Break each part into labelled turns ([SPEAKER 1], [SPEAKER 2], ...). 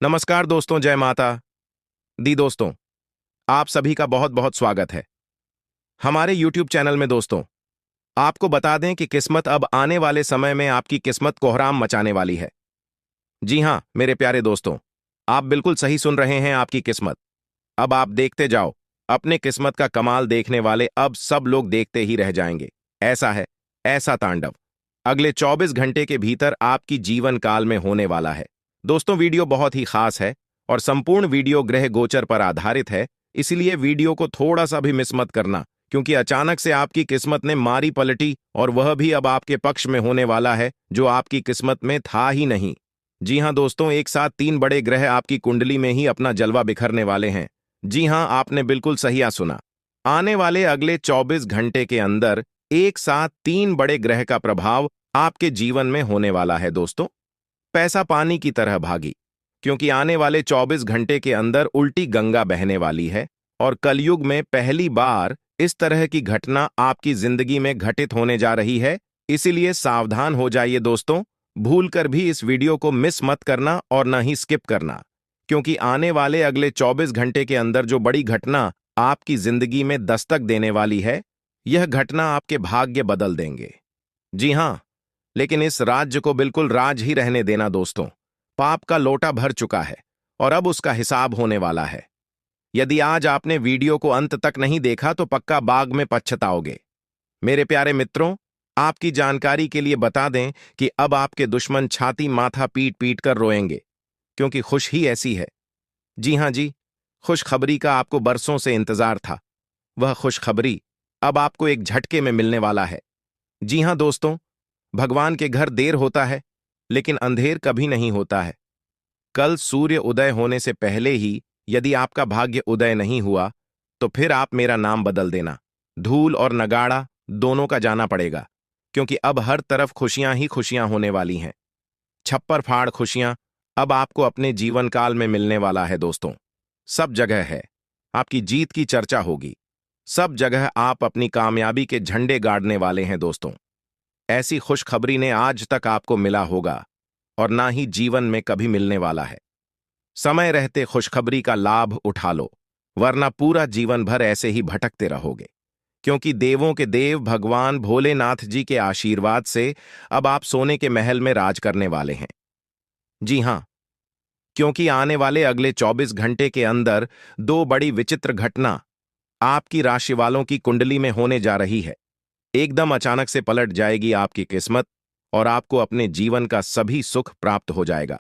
[SPEAKER 1] नमस्कार दोस्तों, जय माता दी। दोस्तों, आप सभी का बहुत बहुत स्वागत है हमारे YouTube चैनल में। दोस्तों, आपको बता दें कि किस्मत अब आने वाले समय में आपकी किस्मत कोहराम मचाने वाली है। जी हां मेरे प्यारे दोस्तों, आप बिल्कुल सही सुन रहे हैं। आपकी किस्मत अब आप देखते जाओ, अपने किस्मत का कमाल देखने वाले अब सब लोग देखते ही रह जाएंगे। ऐसा है, ऐसा तांडव अगले 24 घंटे के भीतर आपकी जीवन काल में होने वाला है। दोस्तों, वीडियो बहुत ही खास है और संपूर्ण वीडियो ग्रह गोचर पर आधारित है, इसलिए वीडियो को थोड़ा सा भी मिस मत करना, क्योंकि अचानक से आपकी किस्मत ने मारी पलटी और वह भी अब आपके पक्ष में होने वाला है, जो आपकी किस्मत में था ही नहीं। जी हां दोस्तों, एक साथ 3 बड़े ग्रह आपकी कुंडली में ही अपना जलवा बिखरने वाले हैं। जी हां, आपने बिल्कुल सही सुना। आने वाले अगले 24 घंटे के अंदर एक साथ 3 बड़े ग्रह का प्रभाव आपके जीवन में होने वाला है। दोस्तों, पैसा पानी की तरह भागी, क्योंकि आने वाले 24 घंटे के अंदर उल्टी गंगा बहने वाली है और कलयुग में पहली बार इस तरह की घटना आपकी जिंदगी में घटित होने जा रही है। इसीलिए सावधान हो जाइए दोस्तों, भूलकर भी इस वीडियो को मिस मत करना और न ही स्किप करना, क्योंकि आने वाले अगले 24 घंटे के अंदर जो बड़ी घटना आपकी जिंदगी में दस्तक देने वाली है, यह घटना आपके भाग्य बदल देंगे। जी हां, लेकिन इस राज्य को बिल्कुल राज ही रहने देना दोस्तों। पाप का लोटा भर चुका है और अब उसका हिसाब होने वाला है। यदि आज आपने वीडियो को अंत तक नहीं देखा तो पक्का बाद में पछताओगे। मेरे प्यारे मित्रों, आपकी जानकारी के लिए बता दें कि अब आपके दुश्मन छाती माथा पीट पीट कर रोएंगे, क्योंकि खुश ही ऐसी है। जी हां जी, खुशखबरी का आपको बरसों से इंतजार था। वह खुशखबरी अब आपको एक झटके में मिलने वाला है। जी हां दोस्तों, भगवान के घर देर होता है, लेकिन अंधेर कभी नहीं होता है। कल सूर्य उदय होने से पहले ही यदि आपका भाग्य उदय नहीं हुआ, तो फिर आप मेरा नाम बदल देना। धूल और नगाड़ा दोनों का जाना पड़ेगा, क्योंकि अब हर तरफ खुशियां ही खुशियां होने वाली हैं। छप्पर फाड़ खुशियां अब आपको अपने जीवन काल में मिलने वाला है। दोस्तों, सब जगह है आपकी जीत की चर्चा होगी। सब जगह आप अपनी कामयाबी के झंडे गाड़ने वाले हैं। दोस्तों, ऐसी खुशखबरी ने आज तक आपको मिला होगा और ना ही जीवन में कभी मिलने वाला है। समय रहते खुशखबरी का लाभ उठा लो, वरना पूरा जीवन भर ऐसे ही भटकते रहोगे, क्योंकि देवों के देव भगवान भोलेनाथ जी के आशीर्वाद से अब आप सोने के महल में राज करने वाले हैं। जी हां, क्योंकि आने वाले अगले 24 घंटे के अंदर 2 बड़ी विचित्र घटना आपकी राशि वालों की कुंडली में होने जा रही है। एकदम अचानक से पलट जाएगी आपकी किस्मत और आपको अपने जीवन का सभी सुख प्राप्त हो जाएगा।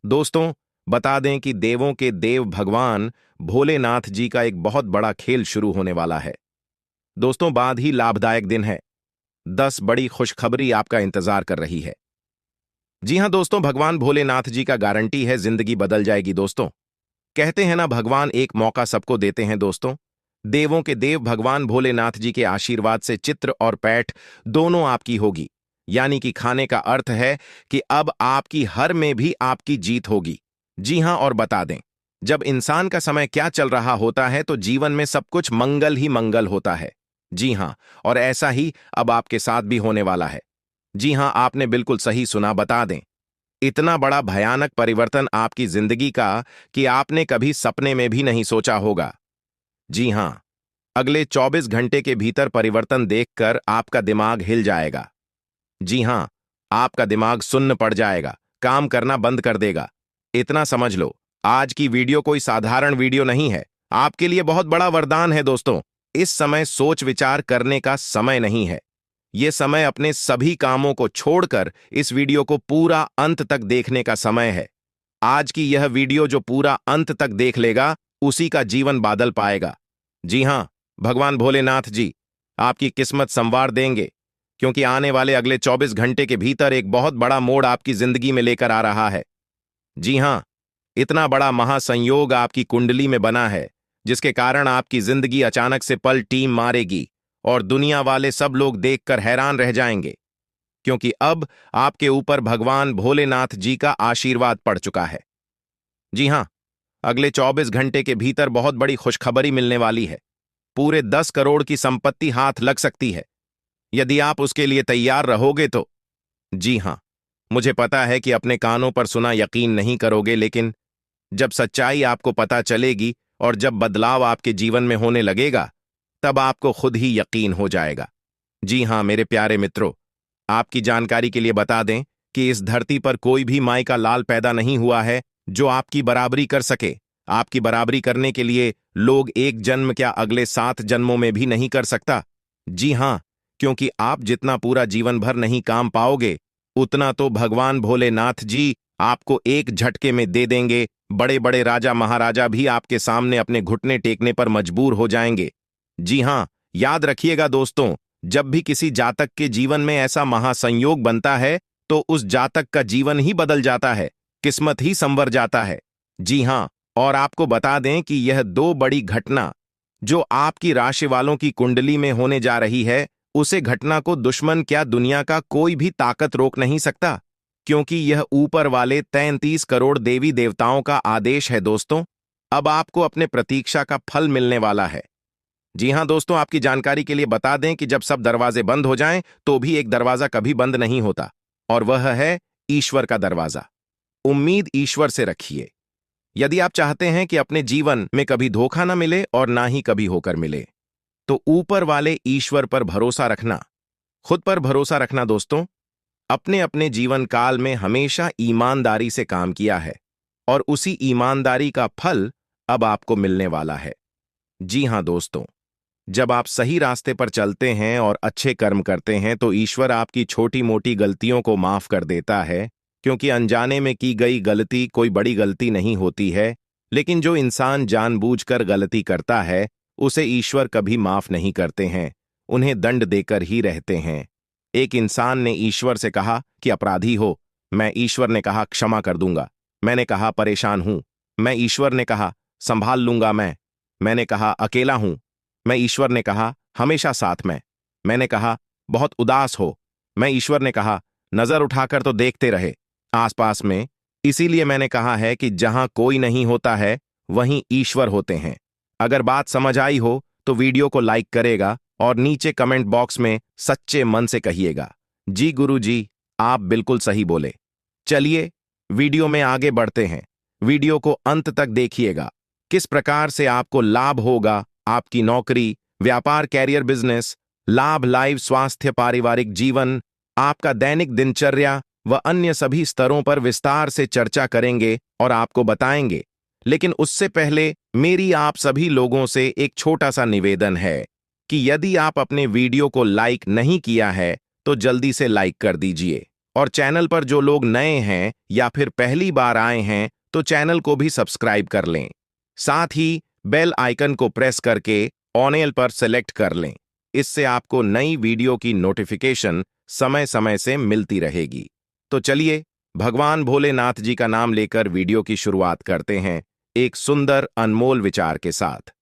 [SPEAKER 1] दोस्तों, बता दें कि देवों के देव भगवान भोलेनाथ जी का एक बहुत बड़ा खेल शुरू होने वाला है। दोस्तों, बाद ही लाभदायक दिन है। 10 बड़ी खुशखबरी आपका इंतजार कर रही है। जी हां दोस्तों, भगवान भोलेनाथ जी का गारंटी है जिंदगी बदल जाएगी। दोस्तों, कहते हैं ना, भगवान एक मौका सबको देते हैं। दोस्तों, देवों के देव भगवान भोलेनाथ जी के आशीर्वाद से चित्र और पैठ दोनों आपकी होगी। यानी कि खाने का अर्थ है कि अब आपकी हर में भी आपकी जीत होगी। जी हां, और बता दें, जब इंसान का समय क्या चल रहा होता है तो जीवन में सब कुछ मंगल ही मंगल होता है। जी हां, और ऐसा ही अब आपके साथ भी होने वाला है। जी हां, आपने बिल्कुल सही सुना। बता दें, इतना बड़ा भयानक परिवर्तन आपकी जिंदगी का कि आपने कभी सपने में भी नहीं सोचा होगा। जी हां, अगले 24 घंटे के भीतर परिवर्तन देखकर आपका दिमाग हिल जाएगा। जी हां, आपका दिमाग सुन्न पड़ जाएगा, काम करना बंद कर देगा। इतना समझ लो, आज की वीडियो कोई साधारण वीडियो नहीं है, आपके लिए बहुत बड़ा वरदान है। दोस्तों, इस समय सोच विचार करने का समय नहीं है। यह समय अपने सभी कामों को छोड़कर इस वीडियो को पूरा अंत तक देखने का समय है। आज की यह वीडियो जो पूरा अंत तक देख लेगा, उसी का जीवन बादल पाएगा। जी हां, भगवान भोलेनाथ जी आपकी किस्मत संवार देंगे, क्योंकि आने वाले अगले 24 घंटे के भीतर एक बहुत बड़ा मोड़ आपकी जिंदगी में लेकर आ रहा है। जी हां, इतना बड़ा महासंयोग आपकी कुंडली में बना है, जिसके कारण आपकी जिंदगी अचानक से पलटी मारेगी और दुनिया वाले सब लोग देखकर हैरान रह जाएंगे, क्योंकि अब आपके ऊपर भगवान भोलेनाथ जी का आशीर्वाद पड़ चुका है। जी हां, अगले 24 घंटे के भीतर बहुत बड़ी खुशखबरी मिलने वाली है। पूरे 10 करोड़ की संपत्ति हाथ लग सकती है, यदि आप उसके लिए तैयार रहोगे तो। जी हां, मुझे पता है कि अपने कानों पर सुना यकीन नहीं करोगे, लेकिन जब सच्चाई आपको पता चलेगी और जब बदलाव आपके जीवन में होने लगेगा, तब आपको खुद ही यकीन हो जाएगा। जी हाँ मेरे प्यारे मित्रों, आपकी जानकारी के लिए बता दें कि इस धरती पर कोई भी माई का लाल पैदा नहीं हुआ है जो आपकी बराबरी कर सके। आपकी बराबरी करने के लिए लोग एक जन्म क्या अगले 7 जन्मों में भी नहीं कर सकता। जी हाँ, क्योंकि आप जितना पूरा जीवन भर नहीं काम पाओगे, उतना तो भगवान भोलेनाथ जी आपको एक झटके में दे देंगे। बड़े बड़े राजा महाराजा भी आपके सामने अपने घुटने टेकने पर मजबूर हो जाएंगे। जी हाँ, याद रखिएगा दोस्तों, जब भी किसी जातक के जीवन में ऐसा महासंयोग बनता है तो उस जातक का जीवन ही बदल जाता है, किस्मत ही संवर जाता है। जी हाँ, और आपको बता दें कि यह 2 बड़ी घटना जो आपकी राशि वालों की कुंडली में होने जा रही है, उसे घटना को दुश्मन क्या दुनिया का कोई भी ताकत रोक नहीं सकता, क्योंकि यह ऊपर वाले 33 करोड़ देवी देवताओं का आदेश है। दोस्तों, अब आपको अपने प्रतीक्षा का फल मिलने वाला है। जी हां दोस्तों, आपकी जानकारी के लिए बता दें कि जब सब दरवाजे बंद हो जाएं तो भी एक दरवाजा कभी बंद नहीं होता, और वह है ईश्वर का दरवाजा। उम्मीद ईश्वर से रखिए। यदि आप चाहते हैं कि अपने जीवन में कभी धोखा ना मिले और ना ही कभी होकर मिले, तो ऊपर वाले ईश्वर पर भरोसा रखना, खुद पर भरोसा रखना। दोस्तों, अपने अपने जीवन काल में हमेशा ईमानदारी से काम किया है और उसी ईमानदारी का फल अब आपको मिलने वाला है। जी हां दोस्तों, जब आप सही रास्ते पर चलते हैं और अच्छे कर्म करते हैं तो ईश्वर आपकी छोटी मोटी गलतियों को माफ कर देता है, क्योंकि अनजाने में की गई गलती कोई बड़ी गलती नहीं होती है। लेकिन जो इंसान जानबूझकर गलती करता है उसे ईश्वर कभी माफ नहीं करते हैं, उन्हें दंड देकर ही रहते हैं। एक इंसान ने ईश्वर से कहा कि अपराधी हो। मैं ईश्वर ने कहा क्षमा कर दूंगा। मैंने कहा परेशान हूं। मैं ईश्वर ने कहा संभाल लूंगा। मैंने कहा अकेला हूं। मैं ईश्वर ने कहा हमेशा साथ में। मैंने कहा बहुत उदास हो। मैं ईश्वर ने कहा नजर उठाकर तो देखते रहे आसपास में। इसीलिए मैंने कहा है कि जहां कोई नहीं होता है वहीं ईश्वर होते हैं। अगर बात समझ आई हो तो वीडियो को लाइक करेगा और नीचे कमेंट बॉक्स में सच्चे मन से कहिएगा जी गुरु जी, आप बिल्कुल सही बोले। चलिए वीडियो में आगे बढ़ते हैं। वीडियो को अंत तक देखिएगा। किस प्रकार से आपको लाभ होगा, आपकी नौकरी, व्यापार, कैरियर, बिजनेस, लाभ, लाइव, स्वास्थ्य, पारिवारिक जीवन, आपका दैनिक दिनचर्या व अन्य सभी स्तरों पर विस्तार से चर्चा करेंगे और आपको बताएंगे। लेकिन उससे पहले मेरी आप सभी लोगों से एक छोटा सा निवेदन है कि यदि आप अपने वीडियो को लाइक नहीं किया है तो जल्दी से लाइक कर दीजिए, और चैनल पर जो लोग नए हैं या फिर पहली बार आए हैं तो चैनल को भी सब्सक्राइब कर लें। साथ ही बेल आइकन को प्रेस करके ऑल पर सेलेक्ट कर लें। इससे आपको नई वीडियो की नोटिफिकेशन समय समय से मिलती रहेगी। तो चलिए भगवान भोलेनाथ जी का नाम लेकर वीडियो की शुरुआत करते हैं एक सुंदर अनमोल विचार के साथ।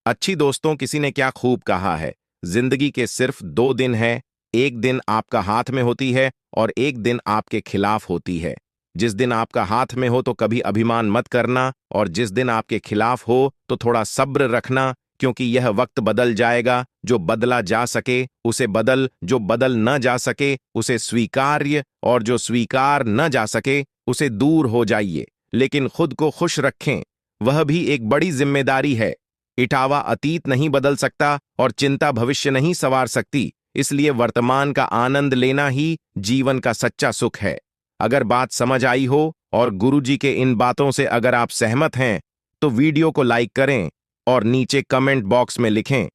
[SPEAKER 1] अच्छी दोस्तों, किसी ने क्या खूब कहा है, जिंदगी के सिर्फ 2 दिन है। एक दिन आपका हाथ में होती है और एक दिन आपके खिलाफ होती है। जिस दिन आपका हाथ में हो तो कभी अभिमान मत करना, और जिस दिन आपके खिलाफ हो तो थोड़ा सब्र रखना, क्योंकि यह वक्त बदल जाएगा। जो बदला जा सके उसे बदल, जो बदल न जा सके उसे स्वीकार्य, और जो स्वीकार न जा सके उसे दूर हो जाइए। लेकिन खुद को खुश रखें, वह भी एक बड़ी जिम्मेदारी है। इटावा अतीत नहीं बदल सकता और चिंता भविष्य नहीं संवार सकती, इसलिए वर्तमान का आनंद लेना ही जीवन का सच्चा सुख है। अगर बात समझ आई हो और गुरुजी के इन बातों से अगर आप सहमत हैं तो वीडियो को लाइक करें और नीचे कमेंट बॉक्स में लिखें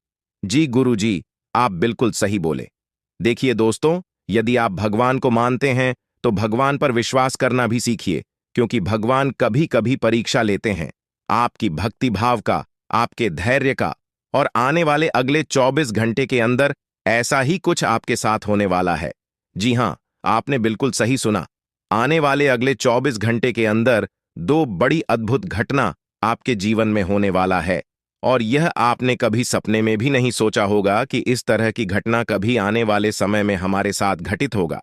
[SPEAKER 1] जी गुरुजी, आप बिल्कुल सही बोले। देखिए दोस्तों, यदि आप भगवान को मानते हैं तो भगवान पर विश्वास करना भी सीखिए, क्योंकि भगवान कभी कभी परीक्षा लेते हैं आपकी भक्ति भाव का, आपके धैर्य का। और आने वाले अगले 24 घंटे के अंदर ऐसा ही कुछ आपके साथ होने वाला है। जी हां, आपने बिल्कुल सही सुना। आने वाले अगले 24 घंटे के अंदर 2 बड़ी अद्भुत घटना आपके जीवन में होने वाला है, और यह आपने कभी सपने में भी नहीं सोचा होगा कि इस तरह की घटना कभी आने वाले समय में हमारे साथ घटित होगा।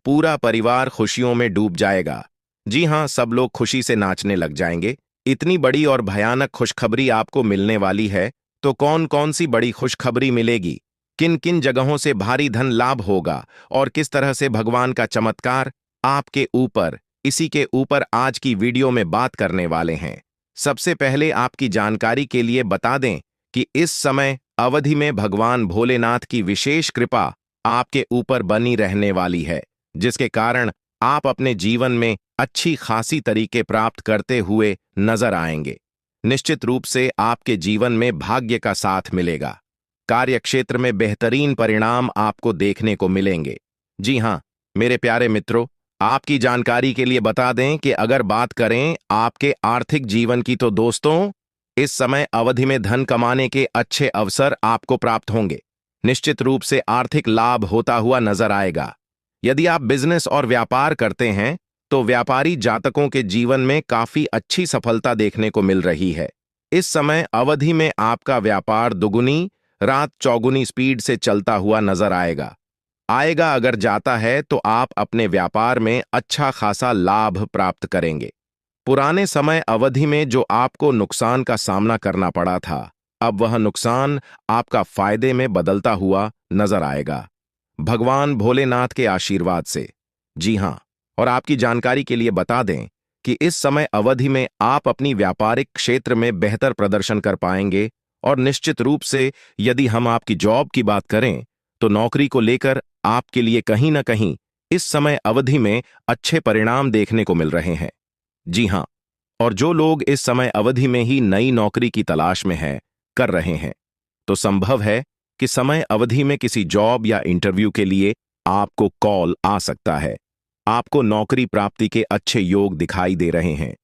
[SPEAKER 1] पूरा परिवार खुशियों में डूब जाएगा। जी हां, सब लोग खुशी से नाचने लग जाएंगे। इतनी बड़ी और भयानक खुशखबरी आपको मिलने वाली है। तो कौन कौन सी बड़ी खुशखबरी मिलेगी, किन किन जगहों से भारी धन लाभ होगा और किस तरह से भगवान का चमत्कार आपके ऊपर, इसी के ऊपर आज की वीडियो में बात करने वाले हैं। सबसे पहले आपकी जानकारी के लिए बता दें कि इस समय अवधि में भगवान भोलेनाथ की विशेष कृपा आपके ऊपर बनी रहने वाली है, जिसके कारण आप अपने जीवन में अच्छी खासी तरीके प्राप्त करते हुए नजर आएंगे। निश्चित रूप से आपके जीवन में भाग्य का साथ मिलेगा। कार्यक्षेत्र में बेहतरीन परिणाम आपको देखने को मिलेंगे। जी हाँ, मेरे प्यारे मित्रों, आपकी जानकारी के लिए बता दें कि अगर बात करें आपके आर्थिक जीवन की, तो दोस्तों इस समय अवधि में धन कमाने के अच्छे अवसर आपको प्राप्त होंगे। निश्चित रूप से आर्थिक लाभ होता हुआ नजर आएगा। यदि आप बिजनेस और व्यापार करते हैं तो व्यापारी जातकों के जीवन में काफी अच्छी सफलता देखने को मिल रही है। इस समय अवधि में आपका व्यापार दुगुनी रात चौगुनी स्पीड से चलता हुआ नजर आएगा। अगर जाता है तो आप अपने व्यापार में अच्छा खासा लाभ प्राप्त करेंगे। पुराने समय अवधि में जो आपको नुकसान का सामना करना पड़ा था, अब वह नुकसान आपका फायदे में बदलता हुआ नजर आएगा, भगवान भोलेनाथ के आशीर्वाद से। जी हां, और आपकी जानकारी के लिए बता दें कि इस समय अवधि में आप अपनी व्यापारिक क्षेत्र में बेहतर प्रदर्शन कर पाएंगे। और निश्चित रूप से यदि हम आपकी जॉब की बात करें तो नौकरी को लेकर आपके लिए कहीं ना कहीं इस समय अवधि में अच्छे परिणाम देखने को मिल रहे हैं। जी हां, और जो लोग इस समय अवधि में ही नई नौकरी की तलाश में कर रहे हैं, तो संभव है कि समय अवधि में किसी जॉब या इंटरव्यू के लिए आपको कॉल आ सकता है। आपको नौकरी प्राप्ति के अच्छे योग दिखाई दे रहे हैं।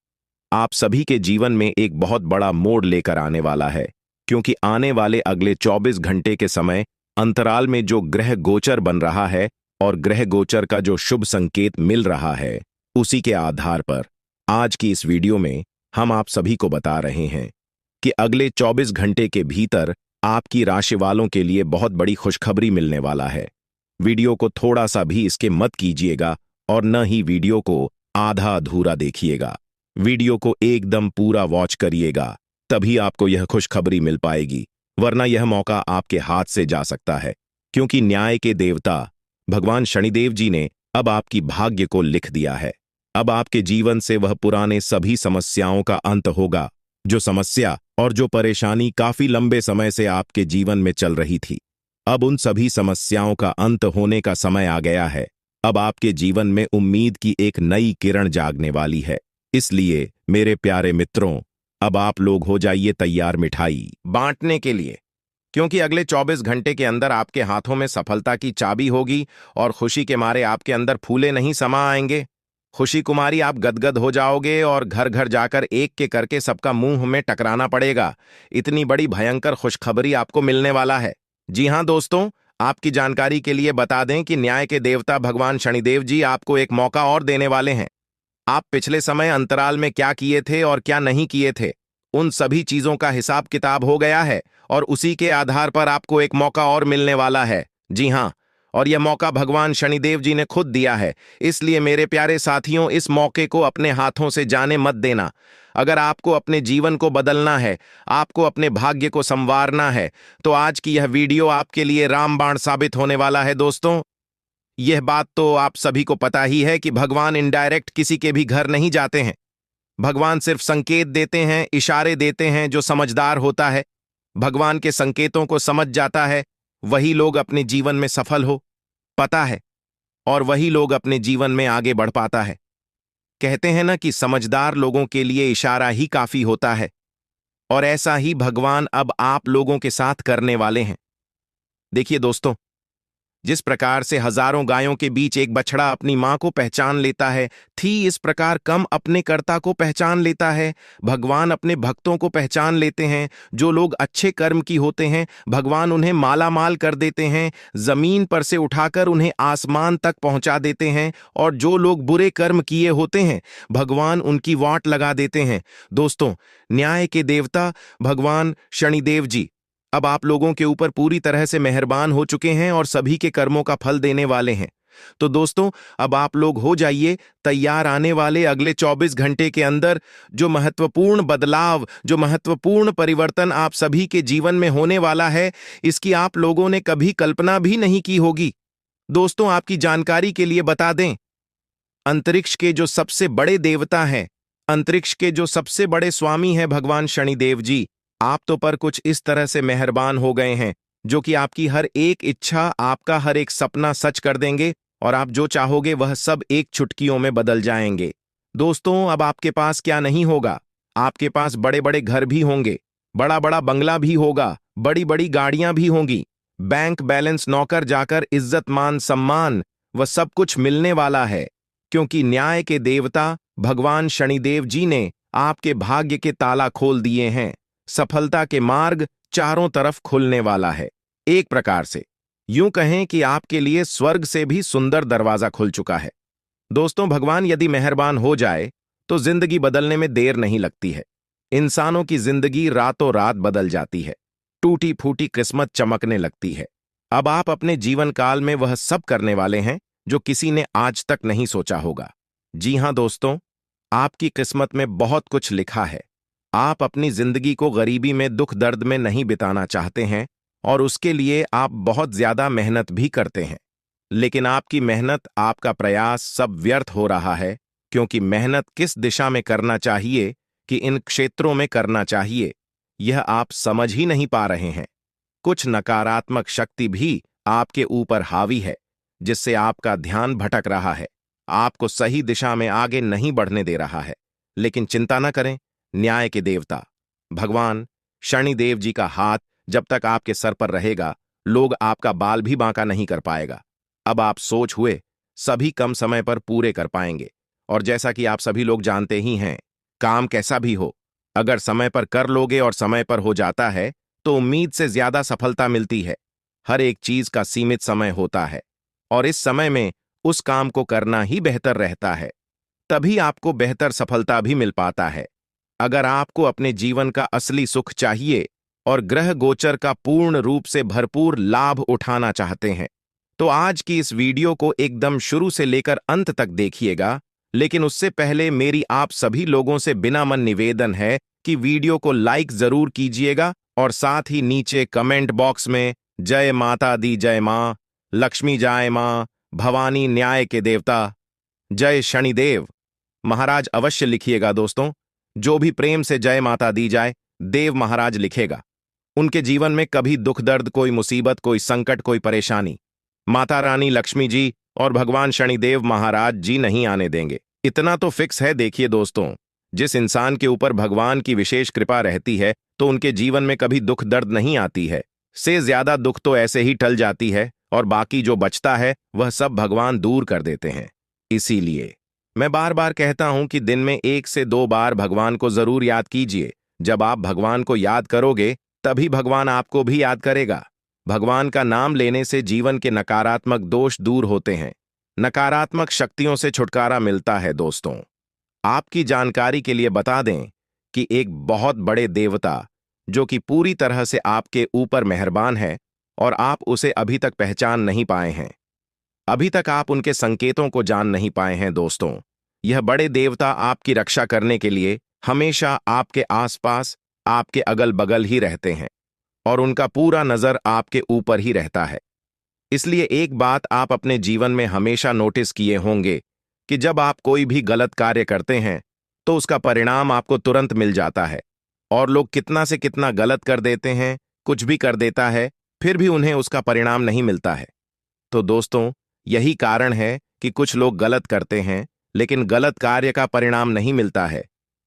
[SPEAKER 1] आप सभी के जीवन में एक बहुत बड़ा मोड़ लेकर आने वाला है, क्योंकि आने वाले अगले 24 घंटे के समय अंतराल में जो ग्रह गोचर बन रहा है और ग्रह गोचर का जो शुभ संकेत मिल रहा है, उसी के आधार पर आज की इस वीडियो में हम आप सभी को बता रहे हैं कि अगले 24 घंटे के भीतर आपकी राशि वालों के लिए बहुत बड़ी खुशखबरी मिलने वाला है। वीडियो को थोड़ा सा भी इसके मत कीजिएगा और न ही वीडियो को आधा अधूरा देखिएगा। वीडियो को एकदम पूरा वॉच करिएगा, तभी आपको यह खुशखबरी मिल पाएगी, वरना यह मौका आपके हाथ से जा सकता है, क्योंकि न्याय के देवता भगवान शनिदेव जी ने अब आपकी भाग्य को लिख दिया है। अब आपके जीवन से वह पुराने सभी समस्याओं का अंत होगा। जो समस्या और जो परेशानी काफी लंबे समय से आपके जीवन में चल रही थी, अब उन सभी समस्याओं का अंत होने का समय आ गया है। अब आपके जीवन में उम्मीद की एक नई किरण जागने वाली है। इसलिए मेरे प्यारे मित्रों, अब आप लोग हो जाइए तैयार मिठाई बांटने के लिए, क्योंकि अगले 24 घंटे के अंदर आपके हाथों में सफलता की चाबी होगी और खुशी के मारे आपके अंदर फूले नहीं समा आएंगे। खुशी कुमारी, आप गदगद हो जाओगे और घर घर जाकर एक के करके सबका मुंह में टकराना पड़ेगा। इतनी बड़ी भयंकर खुशखबरी आपको मिलने वाला है। जी हां दोस्तों, आपकी जानकारी के लिए बता दें कि न्याय के देवता भगवान शनिदेव जी आपको एक मौका और देने वाले हैं। आप पिछले समय अंतराल में क्या किए थे और क्या नहीं किए थे, उन सभी चीजों का हिसाब किताब हो गया है और उसी के आधार पर आपको एक मौका और मिलने वाला है। जी हां, और यह मौका भगवान शनिदेव जी ने खुद दिया है। इसलिए मेरे प्यारे साथियों, इस मौके को अपने हाथों से जाने मत देना। अगर आपको अपने जीवन को बदलना है, आपको अपने भाग्य को संवारना है, तो आज की यह वीडियो आपके लिए रामबाण साबित होने वाला है। दोस्तों, यह बात तो आप सभी को पता ही है कि भगवान इनडायरेक्ट किसी के भी घर नहीं जाते हैं। भगवान सिर्फ संकेत देते हैं, इशारे देते हैं। जो समझदार होता है, भगवान के संकेतों को समझ जाता है, वही लोग अपने जीवन में सफल हो पता है और वही लोग अपने जीवन में आगे बढ़ पाता है। कहते हैं ना कि समझदार लोगों के लिए इशारा ही काफी होता है, और ऐसा ही भगवान अब आप लोगों के साथ करने वाले हैं। देखिए दोस्तों, जिस प्रकार से हजारों गायों के बीच एक बछड़ा अपनी मां को पहचान लेता है, इस प्रकार कम अपने कर्ता को पहचान लेता है। भगवान अपने भक्तों को पहचान लेते हैं। जो लोग अच्छे कर्म की होते हैं, भगवान उन्हें माला माल कर देते हैं, जमीन पर से उठाकर उन्हें आसमान तक पहुंचा देते हैं। और जो लोग बुरे कर्म किए होते हैं, भगवान उनकी वाट लगा देते हैं। दोस्तों, न्याय के देवता भगवान शनिदेव जी अब आप लोगों के ऊपर पूरी तरह से मेहरबान हो चुके हैं और सभी के कर्मों का फल देने वाले हैं। तो दोस्तों, अब आप लोग हो जाइए तैयार। आने वाले अगले 24 घंटे के अंदर जो महत्वपूर्ण बदलाव, जो महत्वपूर्ण परिवर्तन आप सभी के जीवन में होने वाला है, इसकी आप लोगों ने कभी कल्पना भी नहीं की होगी। दोस्तों, आपकी जानकारी के लिए बता दें, अंतरिक्ष के जो सबसे बड़े देवता हैं, अंतरिक्ष के जो सबसे बड़े स्वामी हैं भगवान शनिदेव जी, आप तो पर कुछ इस तरह से मेहरबान हो गए हैं जो कि आपकी हर एक इच्छा, आपका हर एक सपना सच कर देंगे और आप जो चाहोगे वह सब एक चुटकियों में बदल जाएंगे। दोस्तों, अब आपके पास क्या नहीं होगा, आपके पास बड़े बड़े घर भी होंगे, बड़ा बड़ा बंगला भी होगा, बड़ी बड़ी गाड़ियां भी होंगी, बैंक बैलेंस, नौकर जाकर, इज्जत मान सम्मान, वह सब कुछ मिलने वाला है, क्योंकि न्याय के देवता भगवान शनिदेव जी ने आपके भाग्य के ताला खोल दिए हैं। सफलता के मार्ग चारों तरफ खुलने वाला है। एक प्रकार से यूं कहें कि आपके लिए स्वर्ग से भी सुंदर दरवाजा खुल चुका है। दोस्तों, भगवान यदि मेहरबान हो जाए तो जिंदगी बदलने में देर नहीं लगती है। इंसानों की जिंदगी रातों रात बदल जाती है, टूटी फूटी किस्मत चमकने लगती है। अब आप अपने जीवन काल में वह सब करने वाले हैं जो किसी ने आज तक नहीं सोचा होगा। जी हां दोस्तों, आपकी किस्मत में बहुत कुछ लिखा है। आप अपनी जिंदगी को गरीबी में, दुख दर्द में नहीं बिताना चाहते हैं और उसके लिए आप बहुत ज्यादा मेहनत भी करते हैं। लेकिन आपकी मेहनत, आपका प्रयास सब व्यर्थ हो रहा है, क्योंकि मेहनत किस दिशा में करना चाहिए, कि इन क्षेत्रों में करना चाहिए, यह आप समझ ही नहीं पा रहे हैं। कुछ नकारात्मक शक्ति भी आपके ऊपर हावी है, जिससे आपका ध्यान भटक रहा है, आपको सही दिशा में आगे नहीं बढ़ने दे रहा है। लेकिन चिंता न करें, न्याय के देवता भगवान शनिदेव जी का हाथ जब तक आपके सर पर रहेगा, लोग आपका बाल भी बांका नहीं कर पाएगा। अब आप सोच हुए सभी कम समय पर पूरे कर पाएंगे। और जैसा कि आप सभी लोग जानते ही हैं, काम कैसा भी हो, अगर समय पर कर लोगे और समय पर हो जाता है तो उम्मीद से ज्यादा सफलता मिलती है। हर एक चीज का सीमित समय होता है और इस समय में उस काम को करना ही बेहतर रहता है, तभी आपको बेहतर सफलता भी मिल पाता है। अगर आपको अपने जीवन का असली सुख चाहिए और ग्रह गोचर का पूर्ण रूप से भरपूर लाभ उठाना चाहते हैं, तो आज की इस वीडियो को एकदम शुरू से लेकर अंत तक देखिएगा। लेकिन उससे पहले मेरी आप सभी लोगों से बिना मन निवेदन है कि वीडियो को लाइक जरूर कीजिएगा और साथ ही नीचे कमेंट बॉक्स में जय माता दी, जय मां लक्ष्मी, जय मां भवानी, न्याय के देवता, जय शनिदेव महाराज अवश्य लिखिएगा। दोस्तों, जो भी प्रेम से जय माता दी जाए, देव महाराज लिखेगा, उनके जीवन में कभी दुख दर्द, कोई मुसीबत, कोई संकट, कोई परेशानी माता रानी लक्ष्मी जी और भगवान शनिदेव महाराज जी नहीं आने देंगे। इतना तो फिक्स है। देखिए दोस्तों, जिस इंसान के ऊपर भगवान की विशेष कृपा रहती है तो उनके जीवन में कभी दुख दर्द नहीं आती है, से ज्यादा दुख तो ऐसे ही टल जाती है और बाकी जो बचता है वह सब भगवान दूर कर देते हैं। इसीलिए मैं बार बार कहता हूं कि दिन में 1 से 2 बार भगवान को जरूर याद कीजिए। जब आप भगवान को याद करोगे तभी भगवान आपको भी याद करेगा। भगवान का नाम लेने से जीवन के नकारात्मक दोष दूर होते हैं, नकारात्मक शक्तियों से छुटकारा मिलता है। दोस्तों, आपकी जानकारी के लिए बता दें कि एक बहुत बड़े देवता जो कि पूरी तरह से आपके ऊपर मेहरबान है और आप उसे अभी तक पहचान नहीं पाए हैं, अभी तक आप उनके संकेतों को जान नहीं पाए हैं। दोस्तों, यह बड़े देवता आपकी रक्षा करने के लिए हमेशा आपके आसपास, आपके अगल बगल ही रहते हैं और उनका पूरा नजर आपके ऊपर ही रहता है। इसलिए एक बात आप अपने जीवन में हमेशा नोटिस किए होंगे कि जब आप कोई भी गलत कार्य करते हैं तो उसका परिणाम आपको तुरंत मिल जाता है। और लोग कितना से कितना गलत कर देते हैं, कुछ भी कर देता है, फिर भी उन्हें उसका परिणाम नहीं मिलता है। तो दोस्तों, यही कारण है कि कुछ लोग गलत करते हैं लेकिन गलत कार्य का परिणाम नहीं मिलता है,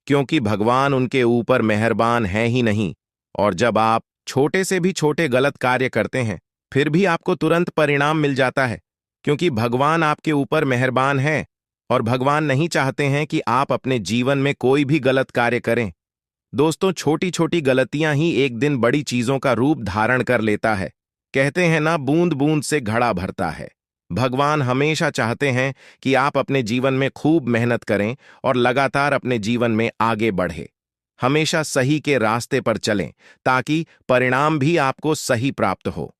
[SPEAKER 1] क्योंकि भगवान उनके ऊपर मेहरबान है ही नहीं। और जब आप छोटे से भी छोटे गलत कार्य करते हैं फिर भी आपको तुरंत परिणाम मिल जाता है, क्योंकि भगवान आपके ऊपर मेहरबान है और भगवान नहीं चाहते हैं कि आप अपने जीवन में कोई भी गलत कार्य करें। दोस्तों, छोटी छोटी गलतियां ही एक दिन बड़ी चीजों का रूप धारण कर लेता है। कहते हैं ना, बूंद बूंद से घड़ा भरता है। भगवान हमेशा चाहते हैं कि आप अपने जीवन में खूब मेहनत करें और लगातार अपने जीवन में आगे बढ़े, हमेशा सही के रास्ते पर चलें, ताकि परिणाम भी आपको सही प्राप्त हो।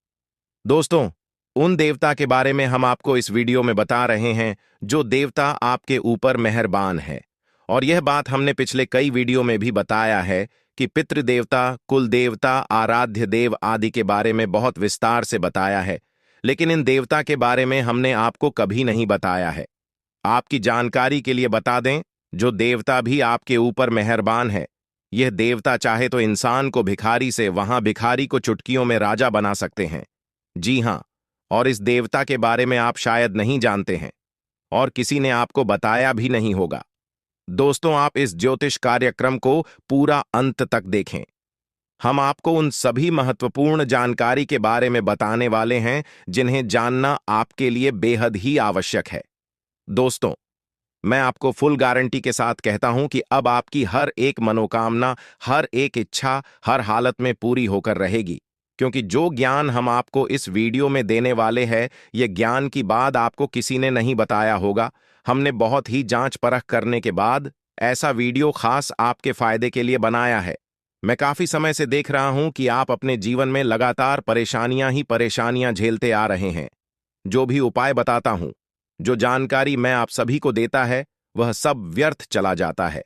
[SPEAKER 1] दोस्तों, उन देवता के बारे में हम आपको इस वीडियो में बता रहे हैं जो देवता आपके ऊपर मेहरबान है। और यह बात हमने पिछले कई वीडियो में भी बताया है कि पितृ देवता, कुल देवता, आराध्य देव आदि के बारे में बहुत विस्तार से बताया है, लेकिन इन देवता के बारे में हमने आपको कभी नहीं बताया है। आपकी जानकारी के लिए बता दें जो देवता भी आपके ऊपर मेहरबान है। यह देवता चाहे तो इंसान को भिखारी से वहां भिखारी को चुटकियों में राजा बना सकते हैं। जी हां, और इस देवता के बारे में आप शायद नहीं जानते हैं और किसी ने आपको बताया भी नहीं होगा। दोस्तों, आप इस ज्योतिष कार्यक्रम को पूरा अंत तक देखें। हम आपको उन सभी महत्वपूर्ण जानकारी के बारे में बताने वाले हैं जिन्हें जानना आपके लिए बेहद ही आवश्यक है। दोस्तों, मैं आपको फुल गारंटी के साथ कहता हूं कि अब आपकी हर एक मनोकामना, हर एक इच्छा हर हालत में पूरी होकर रहेगी, क्योंकि जो ज्ञान हम आपको इस वीडियो में देने वाले हैं, यह ज्ञान की बात आपको किसी ने नहीं बताया होगा। हमने बहुत ही जांच परख करने के बाद ऐसा वीडियो खास आपके फायदे के लिए बनाया है। मैं काफी समय से देख रहा हूं कि आप अपने जीवन में लगातार परेशानियां ही परेशानियां झेलते आ रहे हैं। जो भी उपाय बताता हूं, जो जानकारी मैं आप सभी को देता है, वह सब व्यर्थ चला जाता है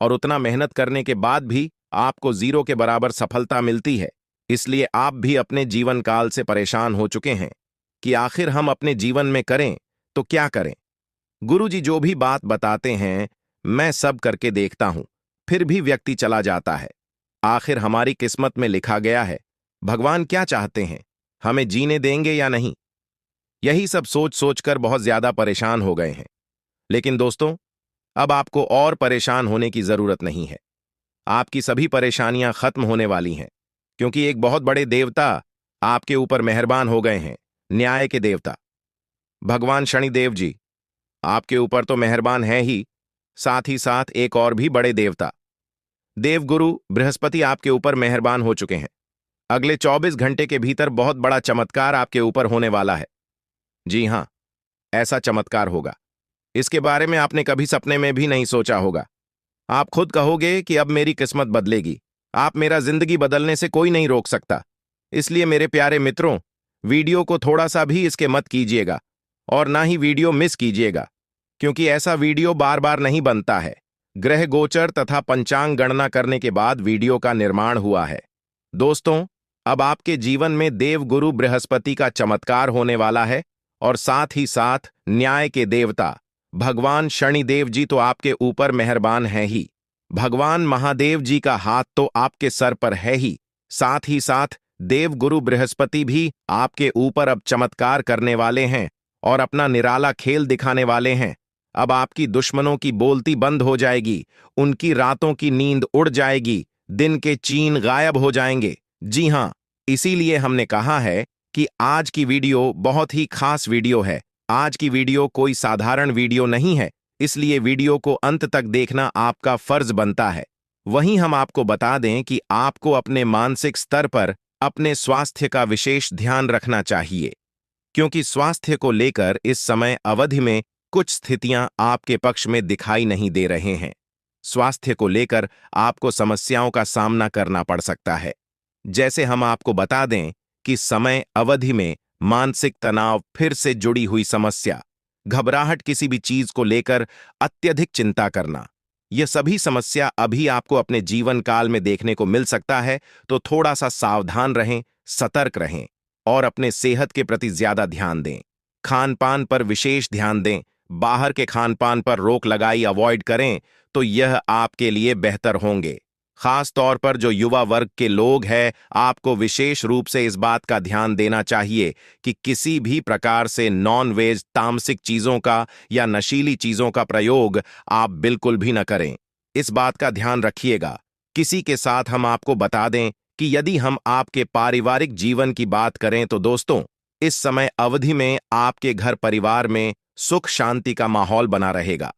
[SPEAKER 1] और उतना मेहनत करने के बाद भी आपको जीरो के बराबर सफलता मिलती है। इसलिए आप भी अपने जीवन काल से परेशान हो चुके हैं कि आखिर हम अपने जीवन में करें तो क्या करें। गुरुजी जो भी बात बताते हैं, मैं सब करके देखता हूं, फिर भी व्यक्ति चला जाता है। आखिर हमारी किस्मत में लिखा गया है, भगवान क्या चाहते हैं, हमें जीने देंगे या नहीं? यही सब सोच सोचकर बहुत ज्यादा परेशान हो गए हैं। लेकिन दोस्तों, अब आपको और परेशान होने की जरूरत नहीं है। आपकी सभी परेशानियां खत्म होने वाली हैं, क्योंकि एक बहुत बड़े देवता आपके ऊपर मेहरबान हो गए हैं। न्याय के देवता भगवान शनिदेव जी आपके ऊपर तो मेहरबान है ही, साथ ही साथ एक और भी बड़े देवता देवगुरु बृहस्पति आपके ऊपर मेहरबान हो चुके हैं। अगले 24 घंटे के भीतर बहुत बड़ा चमत्कार आपके ऊपर होने वाला है। जी हां, ऐसा चमत्कार होगा, इसके बारे में आपने कभी सपने में भी नहीं सोचा होगा। आप खुद कहोगे कि अब मेरी किस्मत बदलेगी, आप मेरा जिंदगी बदलने से कोई नहीं रोक सकता। इसलिए मेरे प्यारे मित्रों, वीडियो को थोड़ा सा भी इसके मत कीजिएगा और ना ही वीडियो मिस कीजिएगा, क्योंकि ऐसा वीडियो बार बार नहीं बनता है। ग्रह गोचर तथा पंचांग गणना करने के बाद वीडियो का निर्माण हुआ है। दोस्तों, अब आपके जीवन में देवगुरु बृहस्पति का चमत्कार होने वाला है और साथ ही साथ न्याय के देवता भगवान शनिदेव जी तो आपके ऊपर मेहरबान है ही। भगवान महादेव जी का हाथ तो आपके सर पर है ही, साथ ही साथ देवगुरु बृहस्पति भी आपके ऊपर अब चमत्कार करने वाले हैं और अपना निराला खेल दिखाने वाले हैं। अब आपकी दुश्मनों की बोलती बंद हो जाएगी, उनकी रातों की नींद उड़ जाएगी, दिन के चैन गायब हो जाएंगे। जी हां, इसीलिए हमने कहा है कि आज की वीडियो बहुत ही खास वीडियो है। आज की वीडियो कोई साधारण वीडियो नहीं है, इसलिए वीडियो को अंत तक देखना आपका फर्ज बनता है। वहीं हम आपको बता दें कि आपको अपने मानसिक स्तर पर अपने स्वास्थ्य का विशेष ध्यान रखना चाहिए, क्योंकि स्वास्थ्य को लेकर इस समय अवधि में कुछ स्थितियां आपके पक्ष में दिखाई नहीं दे रहे हैं। स्वास्थ्य को लेकर आपको समस्याओं का सामना करना पड़ सकता है। जैसे हम आपको बता दें कि समय अवधि में मानसिक तनाव, फिर से जुड़ी हुई समस्या, घबराहट, किसी भी चीज को लेकर अत्यधिक चिंता करना, यह सभी समस्या अभी आपको अपने जीवन काल में देखने को मिल सकता है। तो थोड़ा सा सावधान रहें, सतर्क रहें और अपने सेहत के प्रति ज्यादा ध्यान दें। खान पान पर विशेष ध्यान दें। बाहर के खान पान पर रोक लगाई, अवॉइड करें तो यह आपके लिए बेहतर होंगे। खास तौर पर जो युवा वर्ग के लोग हैं, आपको विशेष रूप से इस बात का ध्यान देना चाहिए कि किसी भी प्रकार से नॉन वेज, तामसिक चीजों का या नशीली चीजों का प्रयोग आप बिल्कुल भी न करें। इस बात का ध्यान रखिएगा। किसी के साथ हम आपको बता दें कि यदि हम आपके पारिवारिक जीवन की बात करें तो दोस्तों, इस समय अवधि में आपके घर परिवार में सुख शांति का माहौल बना रहेगा।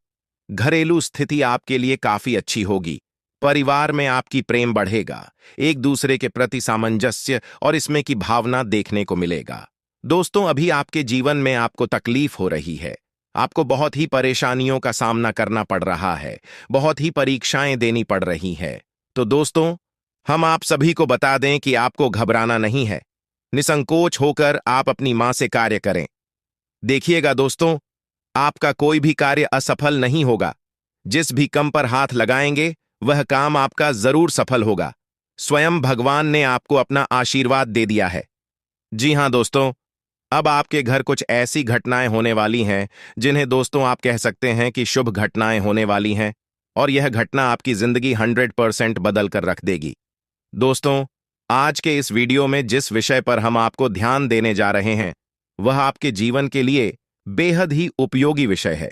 [SPEAKER 1] घरेलू स्थिति आपके लिए काफी अच्छी होगी। परिवार में आपकी प्रेम बढ़ेगा, एक दूसरे के प्रति सामंजस्य और इसमें की भावना देखने को मिलेगा। दोस्तों, अभी आपके जीवन में आपको तकलीफ हो रही है, आपको बहुत ही परेशानियों का सामना करना पड़ रहा है, बहुत ही परीक्षाएं देनी पड़ रही है। तो दोस्तों, हम आप सभी को बता दें कि आपको घबराना नहीं है। निसंकोच होकर आप अपनी मां से कार्य करें। देखिएगा दोस्तों, आपका कोई भी कार्य असफल नहीं होगा। जिस भी काम पर हाथ लगाएंगे वह काम आपका जरूर सफल होगा। स्वयं भगवान ने आपको अपना आशीर्वाद दे दिया है। जी हां दोस्तों, अब आपके घर कुछ ऐसी घटनाएं होने वाली हैं जिन्हें दोस्तों आप कह सकते हैं कि शुभ घटनाएं होने वाली हैं। और यह घटना आपकी जिंदगी 100% बदल कर रख देगी। दोस्तों, आज के इस वीडियो में जिस विषय पर हम आपको ध्यान देने जा रहे हैं वह आपके जीवन के लिए बेहद ही उपयोगी विषय है,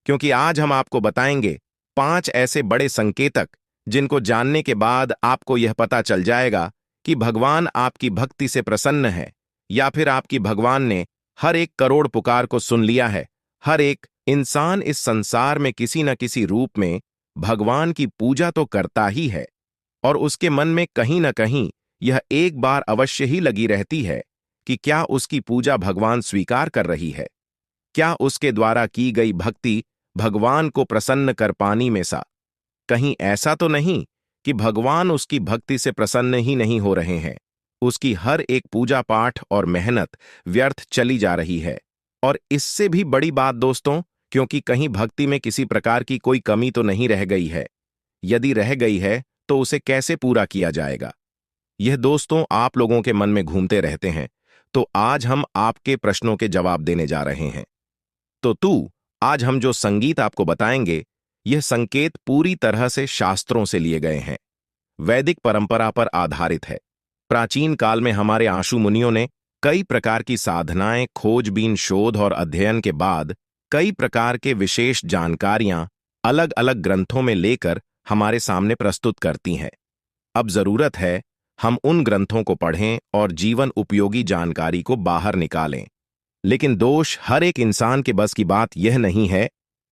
[SPEAKER 1] क्योंकि आज हम आपको बताएंगे 5 ऐसे बड़े संकेतक जिनको जानने के बाद आपको यह पता चल जाएगा कि भगवान आपकी भक्ति से प्रसन्न है या फिर आपकी भगवान ने हर एक करोड़ पुकार को सुन लिया है। हर एक इंसान इस संसार में किसी न किसी रूप में भगवान की पूजा तो करता ही है और उसके मन में कहीं न कहीं यह एक बार अवश्य ही लगी रहती है कि क्या उसकी पूजा भगवान स्वीकार कर रही है, क्या उसके द्वारा की गई भक्ति भगवान को प्रसन्न कर पानी में सा कहीं ऐसा तो नहीं कि भगवान उसकी भक्ति से प्रसन्न ही नहीं हो रहे हैं, उसकी हर एक पूजा पाठ और मेहनत व्यर्थ चली जा रही है। और इससे भी बड़ी बात दोस्तों, क्योंकि कहीं भक्ति में किसी प्रकार की कोई कमी तो नहीं रह गई है, यदि रह गई है तो उसे कैसे पूरा किया जाएगा, यह दोस्तों आप लोगों के मन में घूमते रहते हैं। तो आज हम आपके प्रश्नों के जवाब देने जा रहे हैं। तो आज हम जो संगीत आपको बताएंगे यह संकेत पूरी तरह से शास्त्रों से लिए गए हैं, वैदिक परंपरा पर आधारित है। प्राचीन काल में हमारे आशु मुनियों ने कई प्रकार की साधनाएं, खोजबीन, शोध और अध्ययन के बाद कई प्रकार के विशेष जानकारियां अलग अलग ग्रंथों में लेकर हमारे सामने प्रस्तुत करती हैं। अब जरूरत है हम उन ग्रंथों को पढ़ें और जीवन उपयोगी जानकारी को बाहर निकालें। लेकिन दोष हर एक इंसान के बस की बात यह नहीं है,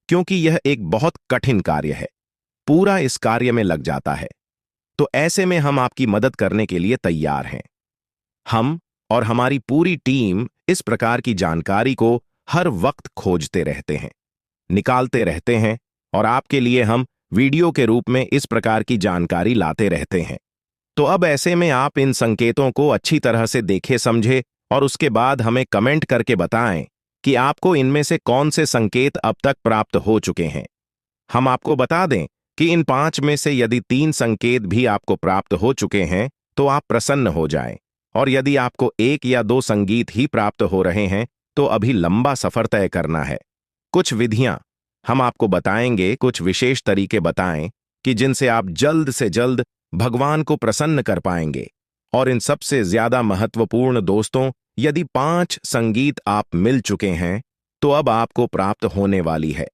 [SPEAKER 1] क्योंकि यह एक बहुत कठिन कार्य है, पूरा इस कार्य में लग जाता है। तो ऐसे में हम आपकी मदद करने के लिए तैयार हैं। हम और हमारी पूरी टीम इस प्रकार की जानकारी को हर वक्त खोजते रहते हैं, निकालते रहते हैं और आपके लिए हम वीडियो के रूप में इस प्रकार की जानकारी लाते रहते हैं। तो अब ऐसे में आप इन संकेतों को अच्छी तरह से देखें, समझे और उसके बाद हमें कमेंट करके बताएं कि आपको इनमें से कौन से संकेत अब तक प्राप्त हो चुके हैं। हम आपको बता दें कि इन 5 में से यदि 3 संकेत भी आपको प्राप्त हो चुके हैं तो आप प्रसन्न हो जाएं, और यदि आपको 1 या 2 संगीत ही प्राप्त हो रहे हैं तो अभी लंबा सफर तय करना है। कुछ विधियां हम आपको बताएंगे, कुछ विशेष तरीके बताएं कि जिनसे आप जल्द से जल्द भगवान को प्रसन्न कर पाएंगे। और इन सबसे ज्यादा महत्वपूर्ण दोस्तों, यदि 5 संगीत आप मिल चुके हैं तो अब आपको प्राप्त होने वाली है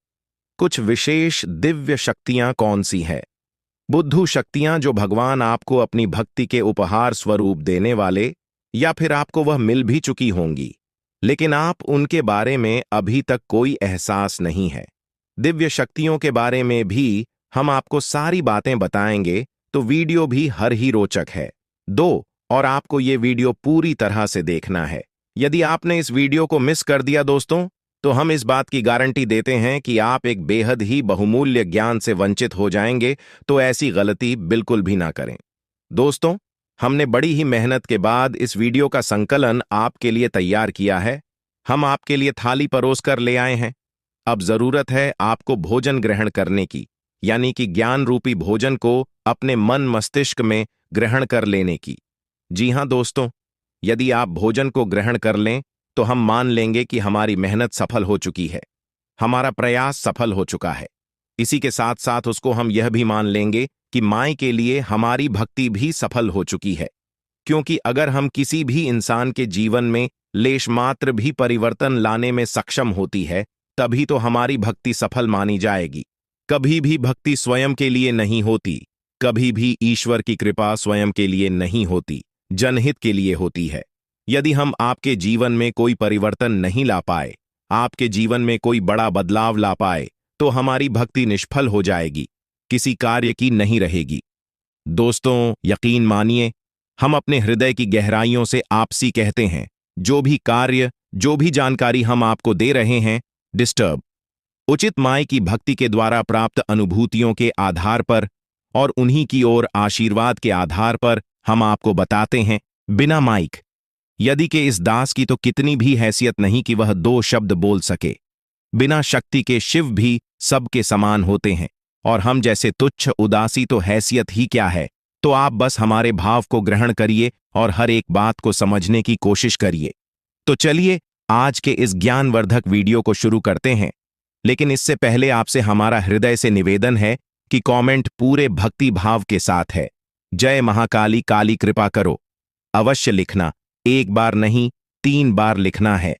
[SPEAKER 1] कुछ विशेष दिव्य शक्तियां। कौन सी है? बुद्धू शक्तियां, जो भगवान आपको अपनी भक्ति के उपहार स्वरूप देने वाले, या फिर आपको वह मिल भी चुकी होंगी लेकिन आप उनके बारे में अभी तक कोई एहसास नहीं है। दिव्य शक्तियों के बारे में भी हम आपको सारी बातें बताएंगे, तो वीडियो भी हर ही रोचक है। और आपको ये वीडियो पूरी तरह से देखना है। यदि आपने इस वीडियो को मिस कर दिया दोस्तों, तो हम इस बात की गारंटी देते हैं कि आप एक बेहद ही बहुमूल्य ज्ञान से वंचित हो जाएंगे। तो ऐसी गलती बिल्कुल भी ना करें। दोस्तों, हमने बड़ी ही मेहनत के बाद इस वीडियो का संकलन आपके लिए तैयार किया है। हम आपके लिए थाली परोस कर ले आए हैं। अब जरूरत है आपको भोजन ग्रहण करने की, यानी कि ज्ञान रूपी भोजन को अपने मन मस्तिष्क में ग्रहण कर लेने की। जी हां दोस्तों, यदि आप भोजन को ग्रहण कर लें तो हम मान लेंगे कि हमारी मेहनत सफल हो चुकी है, हमारा प्रयास सफल हो चुका है। इसी के साथ साथ उसको हम यह भी मान लेंगे कि माई के लिए हमारी भक्ति भी सफल हो चुकी है, क्योंकि अगर हम किसी भी इंसान के जीवन में लेश मात्र भी परिवर्तन लाने में सक्षम होती है, तभी तो हमारी भक्ति सफल मानी जाएगी। कभी भी भक्ति स्वयं के लिए नहीं होती, कभी भी ईश्वर की कृपा स्वयं के लिए नहीं होती, जनहित के लिए होती है। यदि हम आपके जीवन में कोई परिवर्तन नहीं ला पाए, आपके जीवन में कोई बड़ा बदलाव ला पाए, तो हमारी भक्ति निष्फल हो जाएगी, किसी कार्य की नहीं रहेगी। दोस्तों, यकीन मानिए, हम अपने हृदय की गहराइयों से आपसी कहते हैं, जो भी कार्य, जो भी जानकारी हम आपको दे रहे हैं, डिस्टर्ब उचित माई की भक्ति के द्वारा प्राप्त अनुभूतियों के आधार पर और उन्हीं की ओर आशीर्वाद के आधार पर हम आपको बताते हैं, बिना माइक यदि के इस दास की तो कितनी भी हैसियत नहीं कि वह 2 शब्द बोल सके। बिना शक्ति के शिव भी सबके समान होते हैं, और हम जैसे तुच्छ उदासी तो हैसियत ही क्या है। तो आप बस हमारे भाव को ग्रहण करिए और हर एक बात को समझने की कोशिश करिए। तो चलिए आज के इस ज्ञानवर्धक वीडियो को शुरू करते हैं। लेकिन इससे पहले आपसे हमारा हृदय से निवेदन है कि कमेंट पूरे भक्ति भाव के साथ है, जय महाकाली काली कृपा करो। अवश्य लिखना, एक बार नहीं 3 बार लिखना है।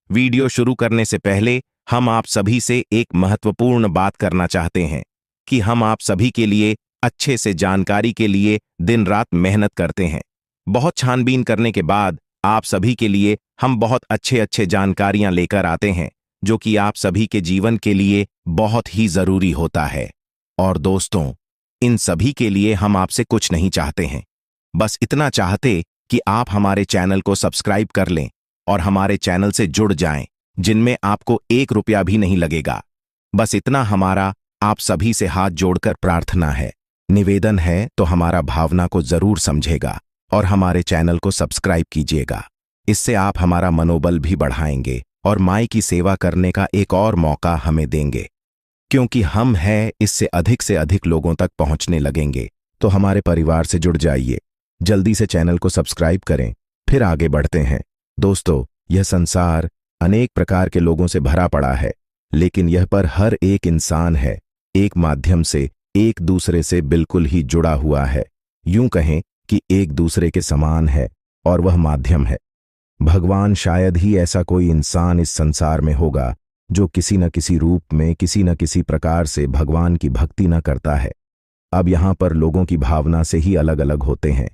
[SPEAKER 1] वीडियो शुरू करने से पहले हम आप सभी से एक महत्वपूर्ण बात करना चाहते हैं कि हम आप सभी के लिए अच्छे से जानकारी के लिए दिन रात मेहनत करते हैं। बहुत छानबीन करने के बाद आप सभी के लिए हम बहुत अच्छे अच्छे जानकारियां लेकर आते हैं, जो कि आप सभी के जीवन के लिए बहुत ही जरूरी होता है। और दोस्तों, इन सभी के लिए हम आपसे कुछ नहीं चाहते हैं, बस इतना चाहते कि आप हमारे चैनल को सब्सक्राइब कर लें और हमारे चैनल से जुड़ जाएं, जिनमें आपको 1 रुपया भी नहीं लगेगा। बस इतना हमारा आप सभी से हाथ जोड़कर प्रार्थना है, निवेदन है, तो हमारा भावना को जरूर समझेगा और हमारे चैनल को सब्सक्राइब कीजिएगा। इससे आप हमारा मनोबल भी बढ़ाएंगे और माई की सेवा करने का एक और मौका हमें देंगे, क्योंकि हम हैं इससे अधिक से अधिक लोगों तक पहुंचने लगेंगे। तो हमारे परिवार से जुड़ जाइए, जल्दी से चैनल को सब्सक्राइब करें, फिर आगे बढ़ते हैं। दोस्तों, यह संसार अनेक प्रकार के लोगों से भरा पड़ा है, लेकिन यह पर हर एक इंसान है एक माध्यम से एक दूसरे से बिल्कुल ही जुड़ा हुआ है। यूं कहें कि एक दूसरे के समान है और वह माध्यम है भगवान। शायद ही ऐसा कोई इंसान इस संसार में होगा जो किसी न किसी रूप में किसी न किसी प्रकार से भगवान की भक्ति न करता है। अब यहाँ पर लोगों की भावना से ही अलग अलग होते हैं।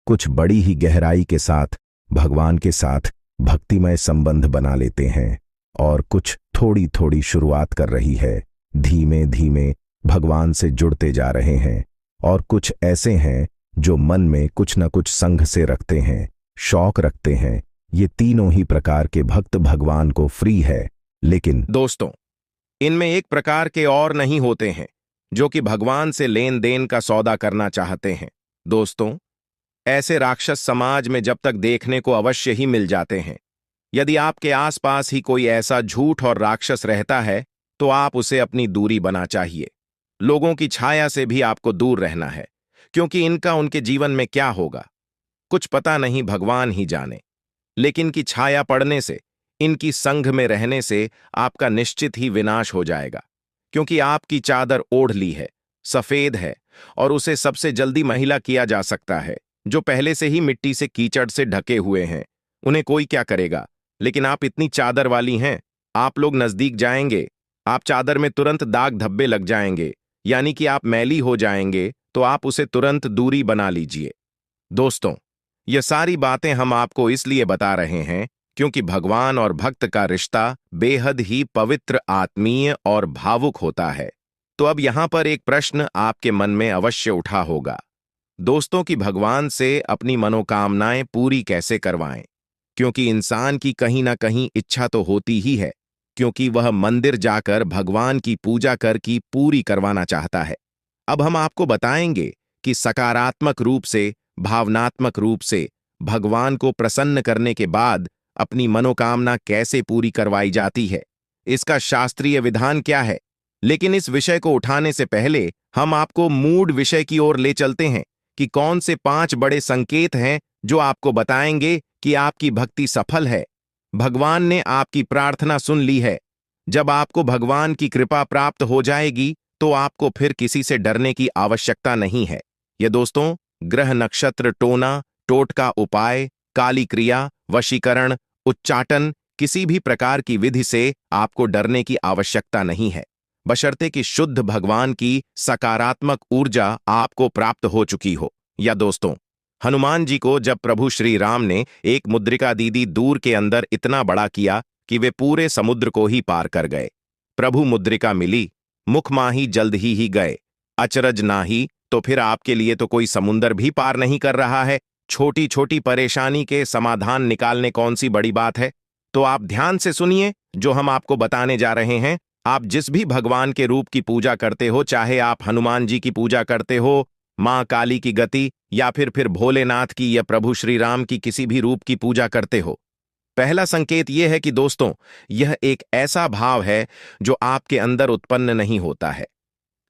[SPEAKER 1] कुछ बड़ी ही गहराई के साथ भगवान के साथ भक्तिमय संबंध बना लेते हैं और कुछ थोड़ी थोड़ी शुरुआत कर रही है, धीमे धीमे भगवान से जुड़ते जा रहे हैं। और कुछ ऐसे हैं जो मन में कुछ न कुछ संग से रखते हैं, शौक रखते हैं। ये तीनों ही प्रकार के भक्त भगवान को फ्री है, लेकिन दोस्तों, इनमें एक प्रकार के और नहीं होते हैं जो कि भगवान से लेन देन का सौदा करना चाहते हैं। दोस्तों, ऐसे राक्षस समाज में जब तक देखने को अवश्य ही मिल जाते हैं। यदि आपके आसपास ही कोई ऐसा झूठ और राक्षस रहता है तो आप उसे अपनी दूरी बना चाहिए। लोगों की छाया से भी आपको दूर रहना है, क्योंकि इनका उनके जीवन में क्या होगा कुछ पता नहीं, भगवान ही जाने। लेकिन की छाया पड़ने से, इनकी संग में रहने से आपका निश्चित ही विनाश हो जाएगा, क्योंकि आपकी चादर ओढ़ ली है, सफेद है, और उसे सबसे जल्दी महिला किया जा सकता है जो पहले से ही मिट्टी से कीचड़ से ढके हुए हैं। उन्हें कोई क्या करेगा, लेकिन आप इतनी चादर वाली हैं, आप लोग नजदीक जाएंगे, आप चादर में तुरंत दाग धब्बे लग जाएंगे, यानी कि आप मैली हो जाएंगे, तो आप उसे तुरंत दूरी बना लीजिए। दोस्तों, ये सारी बातें हम आपको इसलिए बता रहे हैं क्योंकि भगवान और भक्त का रिश्ता बेहद ही पवित्र, आत्मीय और भावुक होता है। तो अब यहां पर एक प्रश्न आपके मन में अवश्य उठा होगा, दोस्तों, कि भगवान से अपनी मनोकामनाएं पूरी कैसे करवाएं? क्योंकि इंसान की कहीं ना कहीं इच्छा तो होती ही है, क्योंकि वह मंदिर जाकर भगवान की पूजा कर की पूरी करवाना चाहता है। अब हम आपको बताएंगे कि सकारात्मक रूप से, भावनात्मक रूप से भगवान को प्रसन्न करने के बाद अपनी मनोकामना कैसे पूरी करवाई जाती है, इसका शास्त्रीय विधान क्या है। लेकिन इस विषय को उठाने से पहले हम आपको मूड विषय की ओर ले चलते हैं कि कौन से 5 बड़े संकेत हैं जो आपको बताएंगे कि आपकी भक्ति सफल है, भगवान ने आपकी प्रार्थना सुन ली है। जब आपको भगवान की कृपा प्राप्त हो जाएगी तो आपको फिर किसी से डरने की आवश्यकता नहीं है। ये दोस्तों, ग्रह नक्षत्र टोना, टोटका उपाय, काली क्रिया, वशीकरण, उच्चाटन, किसी भी प्रकार की विधि से आपको डरने की आवश्यकता नहीं है, बशर्ते कि शुद्ध भगवान की सकारात्मक ऊर्जा आपको प्राप्त हो चुकी हो। या दोस्तों, हनुमान जी को जब प्रभु श्री राम ने एक मुद्रिका दीदी दूर के अंदर इतना बड़ा किया कि वे पूरे समुद्र को ही पार कर गए। प्रभु मुद्रिका मिली, मुख माही जल्द ही गए, अचरज नाही, तो फिर आपके लिए तो कोई समुंदर भी पार नहीं कर रहा है। छोटी छोटी परेशानी के समाधान निकालने कौन सी बड़ी बात है। तो आप ध्यान से सुनिए जो हम आपको बताने जा रहे हैं। आप जिस भी भगवान के रूप की पूजा करते हो, चाहे आप हनुमान जी की पूजा करते हो, मां काली की गति, या फिर भोलेनाथ की या प्रभु श्री राम की किसी भी रूप की पूजा करते हो, पहला संकेत यह है कि दोस्तों, यह एक ऐसा भाव है जो आपके अंदर उत्पन्न नहीं होता है।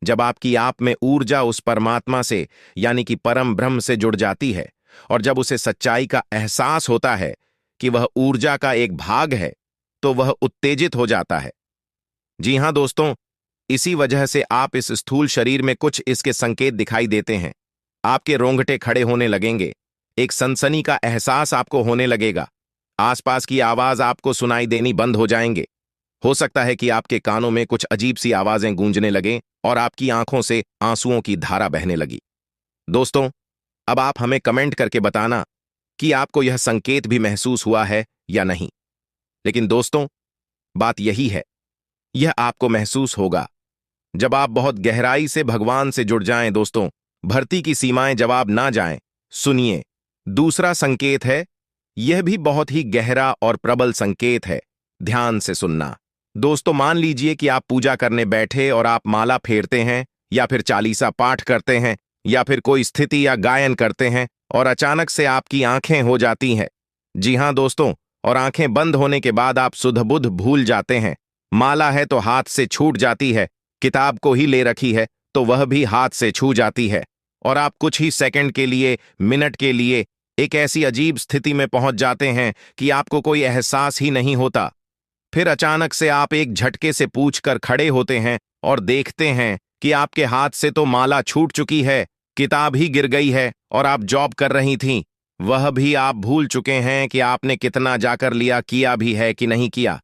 [SPEAKER 1] जब आपकी आप में ऊर्जा उस परमात्मा से यानी कि परम ब्रह्म से जुड़ जाती है और जब उसे सच्चाई का एहसास होता है कि वह ऊर्जा का एक भाग है, तो वह उत्तेजित हो जाता है। जी हां दोस्तों, इसी वजह से आप इस स्थूल शरीर में कुछ इसके संकेत दिखाई देते हैं। आपके रोंगटे खड़े होने लगेंगे, एक सनसनी का एहसास आपको होने लगेगा, आसपास की आवाज आपको सुनाई देनी बंद हो जाएंगे। हो सकता है कि आपके कानों में कुछ अजीब सी आवाजें गूंजने लगें और आपकी आंखों से आंसुओं की धारा बहने लगी। दोस्तों, अब आप हमें कमेंट करके बताना कि आपको यह संकेत भी महसूस हुआ है या नहीं। लेकिन दोस्तों, बात यही है, यह आपको महसूस होगा जब आप बहुत गहराई से भगवान से जुड़ जाएं। दोस्तों, भर्ती की सीमाएं जवाब ना जाएं। सुनिए, दूसरा संकेत है, यह भी बहुत ही गहरा और प्रबल संकेत है। ध्यान से सुनना। दोस्तों, मान लीजिए कि आप पूजा करने बैठे और आप माला फेरते हैं या फिर चालीसा पाठ करते हैं या फिर कोई स्थिति या गायन करते हैं और अचानक से आपकी आंखें हो जाती हैं। जी हां दोस्तों, और आंखें बंद होने के बाद आप सुध-बुध भूल जाते हैं। माला है तो हाथ से छूट जाती है, किताब को ही ले रखी है तो वह भी हाथ से छू जाती है और आप कुछ ही सेकंड के लिए, मिनट के लिए एक ऐसी अजीब स्थिति में पहुंच जाते हैं कि आपको कोई एहसास ही नहीं होता। फिर अचानक से आप एक झटके से पूछकर खड़े होते हैं और देखते हैं कि आपके हाथ से तो माला छूट चुकी है, किताब ही गिर गई है और आप जॉब कर रही थीं, वह भी आप भूल चुके हैं कि आपने कितना जाकर लिया, किया भी है कि नहीं किया।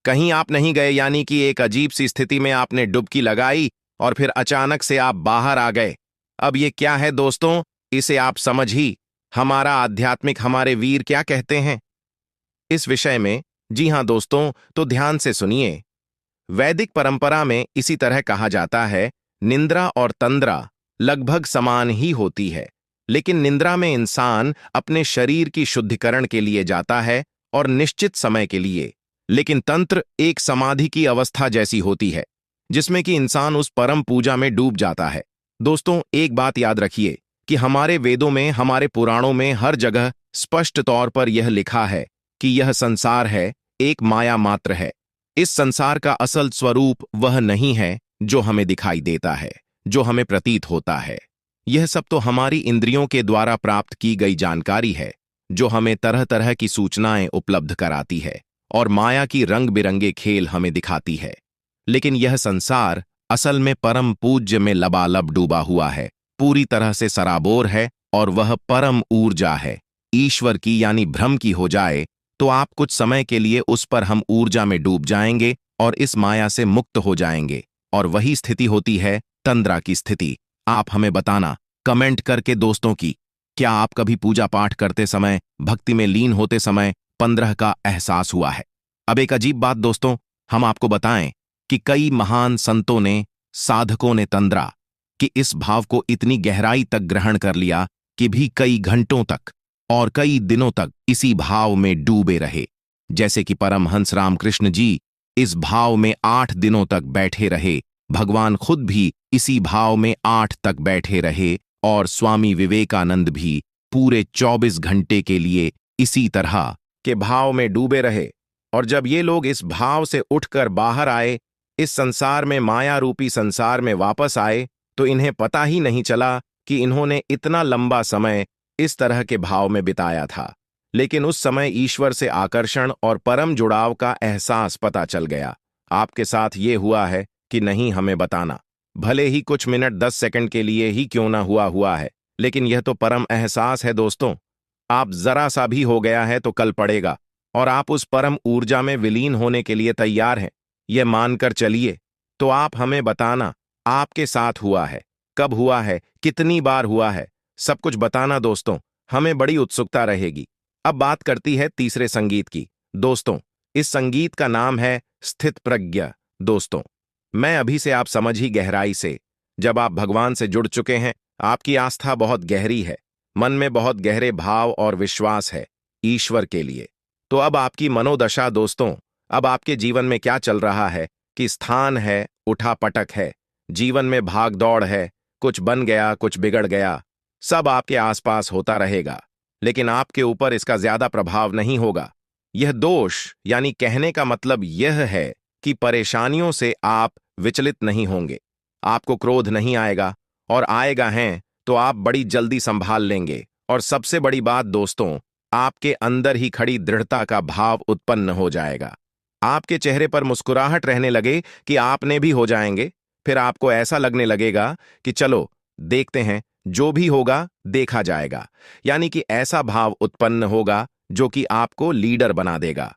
[SPEAKER 1] कहीं आप नहीं गए, यानी कि एक अजीब सी स्थिति में आपने डुबकी लगाई और फिर अचानक से आप बाहर आ गए। अब ये क्या है दोस्तों, इसे आप समझ ही हमारा आध्यात्मिक हमारे वीर क्या कहते हैं इस विषय में। जी हां दोस्तों, तो ध्यान से सुनिए। वैदिक परंपरा में इसी तरह कहा जाता है, निंद्रा और तंद्रा लगभग समान ही होती है, लेकिन निंद्रा में इंसान अपने शरीर की शुद्धिकरण के लिए जाता है और निश्चित समय के लिए, लेकिन तंत्र एक समाधि की अवस्था जैसी होती है जिसमें कि इंसान उस परम पूजा में डूब जाता है। दोस्तों, एक बात याद रखिए कि हमारे वेदों में, हमारे पुराणों में हर जगह स्पष्ट तौर पर यह लिखा है कि यह संसार है, एक माया मात्र है। इस संसार का असल स्वरूप वह नहीं है जो हमें दिखाई देता है, जो हमें प्रतीत होता है। यह सब तो हमारी इंद्रियों के द्वारा प्राप्त की गई जानकारी है जो हमें तरह तरह की सूचनाएं उपलब्ध कराती है और माया की रंग बिरंगे खेल हमें दिखाती है। लेकिन यह संसार असल में परम पूज्य में लबालब डूबा हुआ है, पूरी तरह से सराबोर है और वह परम ऊर्जा है। ईश्वर की यानी ब्रह्म की हो जाए तो आप कुछ समय के लिए उस पर हम ऊर्जा में डूब जाएंगे और इस माया से मुक्त हो जाएंगे, और वही स्थिति होती है तंद्रा की स्थिति। आप हमें बताना कमेंट करके दोस्तों की क्या आप कभी पूजा पाठ करते समय, भक्ति में लीन होते समय 15 का एहसास हुआ है। अब एक अजीब बात दोस्तों, हम आपको बताएं कि कई महान संतों ने, साधकों ने तंद्रा कि इस भाव को इतनी गहराई तक ग्रहण कर लिया कि भी कई घंटों तक और कई दिनों तक इसी भाव में डूबे रहे। जैसे कि परमहंस रामकृष्ण जी इस भाव में 8 दिनों तक बैठे रहे, भगवान खुद भी इसी भाव में 8 तक बैठे रहे और स्वामी विवेकानंद भी पूरे 24 घंटे के लिए इसी तरह के भाव में डूबे रहे। और जब ये लोग इस भाव से उठकर बाहर आए, इस संसार में, माया रूपी संसार में वापस आए, तो इन्हें पता ही नहीं चला कि इन्होंने इतना लंबा समय इस तरह के भाव में बिताया था। लेकिन उस समय ईश्वर से आकर्षण और परम जुड़ाव का एहसास पता चल गया। आपके साथ ये हुआ है कि नहीं, हमें बताना। भले ही कुछ मिनट 10 सेकंड के लिए ही क्यों ना हुआ है, लेकिन यह तो परम एहसास है दोस्तों। आप जरा सा भी हो गया है तो कल पड़ेगा और आप उस परम ऊर्जा में विलीन होने के लिए तैयार हैं, यह मानकर चलिए। तो आप हमें बताना आपके साथ हुआ है, कब हुआ है, कितनी बार हुआ है, सब कुछ बताना दोस्तों, हमें बड़ी उत्सुकता रहेगी। अब बात करती है तीसरे संगीत की। दोस्तों, इस संगीत का नाम है स्थित प्रज्ञा। दोस्तों, मैं अभी से आप समझ ही गहराई से, जब आप भगवान से जुड़ चुके हैं, आपकी आस्था बहुत गहरी है, मन में बहुत गहरे भाव और विश्वास है ईश्वर के लिए। तो अब आपकी मनोदशा दोस्तों, अब आपके जीवन में क्या चल रहा है कि स्थान है, उठा पटक है, जीवन में भाग दौड़ है, कुछ बन गया, कुछ बिगड़ गया, सब आपके आसपास होता रहेगा, लेकिन आपके ऊपर इसका ज्यादा प्रभाव नहीं होगा। यह दोष, यानी कहने का मतलब यह है कि परेशानियों से आप विचलित नहीं होंगे, आपको क्रोध नहीं आएगा, और आएगा है तो आप बड़ी जल्दी संभाल लेंगे। और सबसे बड़ी बात दोस्तों, आपके अंदर ही खड़ी दृढ़ता का भाव उत्पन्न हो जाएगा। आपके चेहरे पर मुस्कुराहट रहने लगे कि आपने भी हो जाएंगे, फिर आपको ऐसा लगने लगेगा कि चलो देखते हैं, जो भी होगा देखा जाएगा। यानी कि ऐसा भाव उत्पन्न होगा जो कि आपको लीडर बना देगा।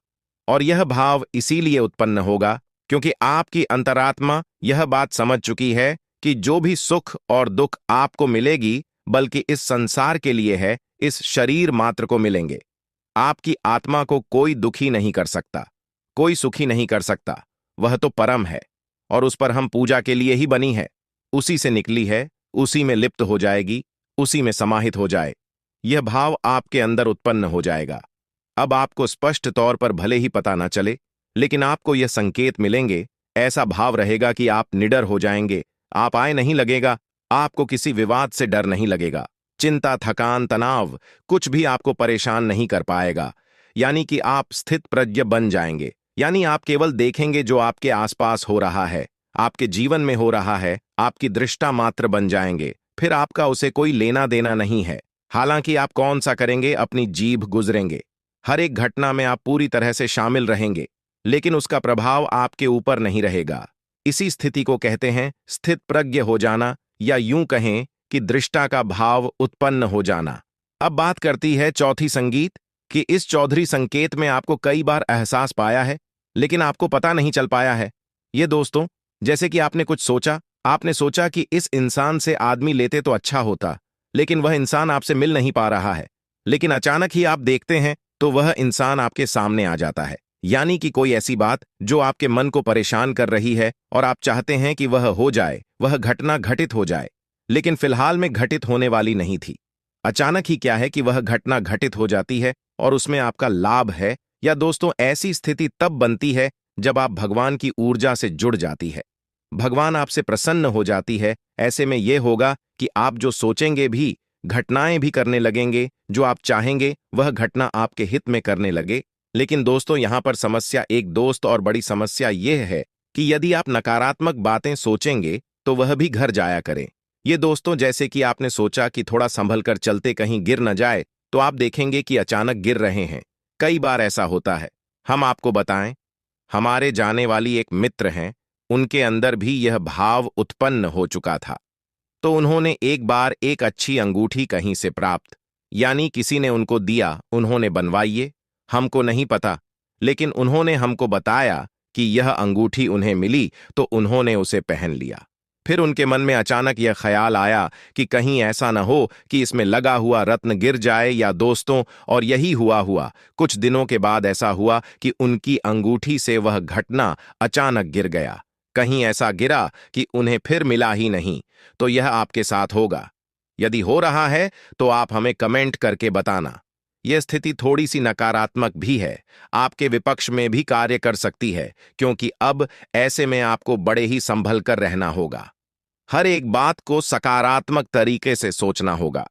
[SPEAKER 1] और यह भाव इसीलिए उत्पन्न होगा क्योंकि आपकी अंतरात्मा यह बात समझ चुकी है कि जो भी सुख और दुख आपको मिलेगी बल्कि इस संसार के लिए है, इस शरीर मात्र को मिलेंगे। आपकी आत्मा को कोई दुखी नहीं कर सकता, कोई सुखी नहीं कर सकता। वह तो परम है और उस पर हम पूजा के लिए ही बनी है। उसी से निकली है, उसी में लिप्त हो जाएगी, उसी में समाहित हो जाए। यह भाव आपके अंदर उत्पन्न हो जाएगा। अब आपको स्पष्ट तौर पर भले ही पता न चले, लेकिन आपको यह संकेत मिलेंगे। ऐसा भाव रहेगा कि आप निडर हो जाएंगे, आप आए नहीं लगेगा, आपको किसी विवाद से डर नहीं लगेगा। चिंता, थकान, तनाव कुछ भी आपको परेशान नहीं कर पाएगा। यानी कि आप स्थित प्रज्ञ बन जाएंगे। यानी आप केवल देखेंगे जो आपके आसपास हो रहा है, आपके जीवन में हो रहा है, आपकी दृष्टा मात्र बन जाएंगे। फिर आपका उसे कोई लेना देना नहीं है। हालांकि आप कौन सा करेंगे, अपनी जीभ गुजरेंगे। हर एक घटना में आप पूरी तरह से शामिल रहेंगे, लेकिन उसका प्रभाव आपके ऊपर नहीं रहेगा। इसी स्थिति को कहते हैं स्थित प्रज्ञ हो जाना, या यूं कहें कि दृष्टा का भाव उत्पन्न हो जाना। अब बात करती है चौथी संगीत कि इस चौधरी संकेत में आपको कई बार एहसास पाया है, लेकिन आपको पता नहीं चल पाया है। ये दोस्तों, जैसे कि आपने कुछ सोचा, आपने सोचा कि इस इंसान से आदमी लेते तो अच्छा होता, लेकिन वह इंसान आपसे मिल नहीं पा रहा है। लेकिन अचानक ही आप देखते हैं तो वह इंसान आपके सामने आ जाता है। यानी कि कोई ऐसी बात जो आपके मन को परेशान कर रही है और आप चाहते हैं कि वह हो जाए, वह घटना घटित हो जाए, लेकिन फिलहाल में घटित होने वाली नहीं थी। अचानक ही क्या है कि वह घटना घटित हो जाती है और उसमें आपका लाभ है। या दोस्तों, ऐसी स्थिति तब बनती है जब आप भगवान की ऊर्जा से जुड़ जाती है, भगवान आपसे प्रसन्न हो जाती है। ऐसे में यह होगा कि आप जो सोचेंगे भी, घटनाएं भी करने लगेंगे, जो आप चाहेंगे वह घटना आपके हित में करने लगे। लेकिन दोस्तों, यहां पर समस्या एक दोस्त और बड़ी समस्या यह है कि यदि आप नकारात्मक बातें सोचेंगे तो वह भी घर जाया करें। ये दोस्तों, जैसे कि आपने सोचा कि थोड़ा संभल कर चलते कहीं गिर न जाए, तो आप देखेंगे कि अचानक गिर रहे हैं। कई बार ऐसा होता है। हम आपको बताएं, हमारे जाने वाली एक मित्र हैं, उनके अंदर भी यह भाव उत्पन्न हो चुका था। तो उन्होंने एक बार एक अच्छी अंगूठी कहीं से प्राप्त, यानी किसी ने उनको दिया, उन्होंने बनवाई, हमको नहीं पता, लेकिन उन्होंने हमको बताया कि यह अंगूठी उन्हें मिली तो उन्होंने उसे पहन लिया। फिर उनके मन में अचानक यह ख्याल आया कि कहीं ऐसा न हो कि इसमें लगा हुआ रत्न गिर जाए। या दोस्तों, और यही हुआ कुछ दिनों के बाद ऐसा हुआ कि उनकी अंगूठी से वह घटना अचानक गिर गया। कहीं ऐसा गिरा कि उन्हें फिर मिला ही नहीं। तो यह आपके साथ होगा। यदि हो रहा है तो आप हमें कमेंट करके बताना। यह स्थिति थोड़ी सी नकारात्मक भी है, आपके विपक्ष में भी कार्य कर सकती है, क्योंकि अब ऐसे में आपको बड़े ही संभल कर रहना होगा। हर एक बात को सकारात्मक तरीके से सोचना होगा।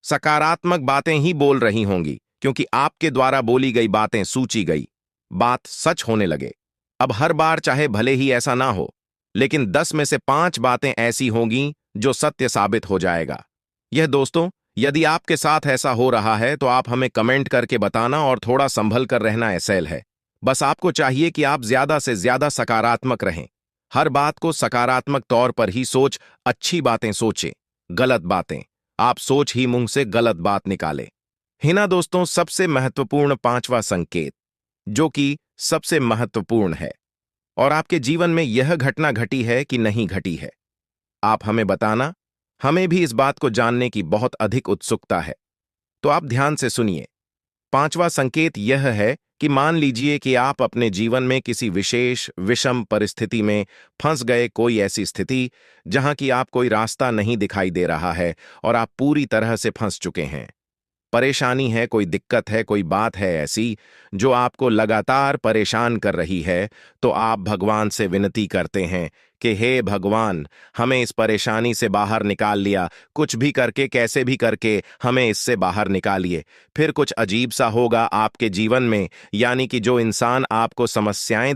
[SPEAKER 1] सकारात्मक बातें ही बोल रही होंगी, क्योंकि आपके द्वारा बोली गई बातें सूची गई, बात सच होने लगे। अब हर बार चाहे भले ही ऐसा ना हो, लेकिन 10 में से 5 बातें ऐसी होंगी जो सत्य साबित हो जाएगा। यह दोस्तों, यदि आपके साथ ऐसा हो रहा है तो आप हमें कमेंट करके बताना, और थोड़ा संभल कर रहना एसेल है। बस आपको चाहिए कि आप ज्यादा से ज्यादा सकारात्मक रहें। हर बात को सकारात्मक तौर पर ही सोच, अच्छी बातें सोचें। गलत बातें आप सोच ही मुंह से गलत बात निकाले। हिना दोस्तों, सबसे महत्वपूर्ण 5वां संकेत, जो कि सबसे महत्वपूर्ण है, और आपके जीवन में यह घटना घटी है कि नहीं घटी है, आप हमें बताना। हमें भी इस बात को जानने की बहुत अधिक उत्सुकता है। तो आप ध्यान से सुनिए। 5वां संकेत यह है कि मान लीजिए कि आप अपने जीवन में किसी विशेष विषम परिस्थिति में फंस गए, कोई ऐसी स्थिति जहां कि आप कोई रास्ता नहीं दिखाई दे रहा है और आप पूरी तरह से फंस चुके हैं। परेशानी है, कोई दिक्कत है, कोई बात है ऐसी जो आपको लगातार परेशान कर रही है। तो आप भगवान से विनती करते हैं कि हे भगवान, हमें इस परेशानी से बाहर निकाल लिया, कुछ भी करके, कैसे भी करके हमें इससे बाहर निकालिए। फिर कुछ अजीब सा होगा आपके जीवन में, यानी कि जो इंसान आपको समस्याएं